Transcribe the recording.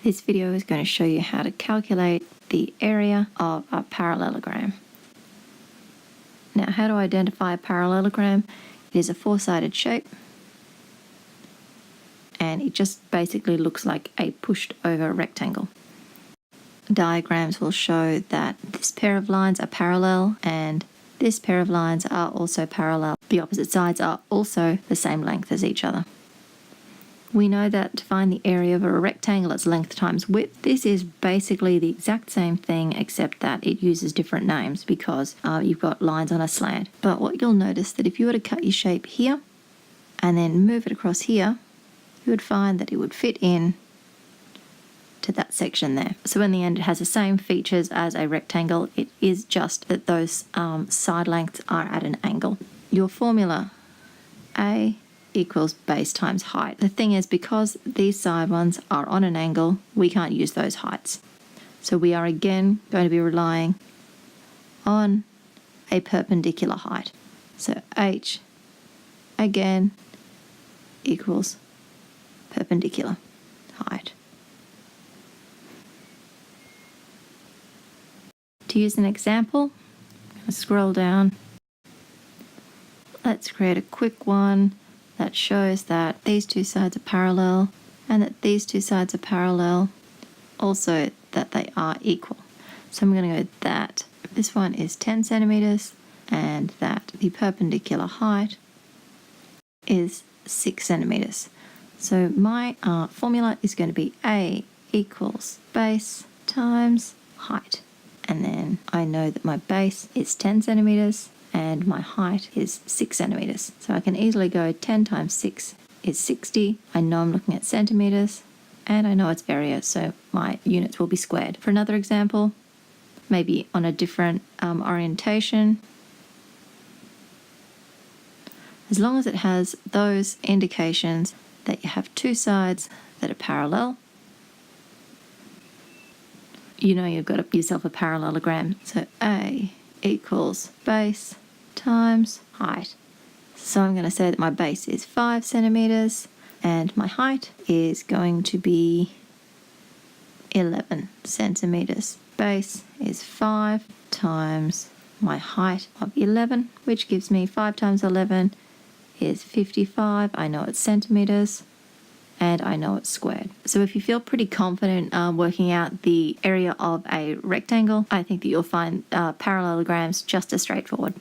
This video is going to show you how to calculate the area of a parallelogram. Now, how to identify a parallelogram? It is a four-sided shape, and it just basically looks like a pushed over rectangle. Diagrams will show that this pair of lines are parallel and this pair of lines are also parallel. The opposite sides are also the same length as each other. We know that to find the area of a rectangle, it's length times width. This is basically the exact same thing, except that it uses different names because you've got lines on a slant. But what you'll notice that if you were to cut your shape here and then move it across here, you would find that it would fit in to that section there. So in the end, it has the same features as a rectangle. It is just that those side lengths are at an angle. Your formula, A equals base times height. The thing is, because these side ones are on an angle, we can't use those heights. So we are again going to be relying on a perpendicular height. So H again equals perpendicular height. To use an example, I'm going to scroll down. Let's create a quick one that shows that these two sides are parallel and that these two sides are parallel, also that they are equal. So I'm going to go that this one is 10 centimeters and that the perpendicular height is 6 centimeters. So my formula is going to be A equals base times height. And then I know that my base is 10 centimeters and my height is 6 centimeters. So I can easily go 10 times 6 is 60. I know I'm looking at centimeters and I know its area, so my units will be squared. For another example, maybe on a different orientation, as long as it has those indications that you have two sides that are parallel, you know you've got yourself a parallelogram. So A equals base times height. So I'm going to say that my base is 5 centimeters and my height is going to be 11 centimeters. Base is 5 times my height of 11, which gives me 5 times 11 is 55. I know it's centimeters and I know it's squared. So if you feel pretty confident working out the area of a rectangle, I think that you'll find parallelograms just as straightforward.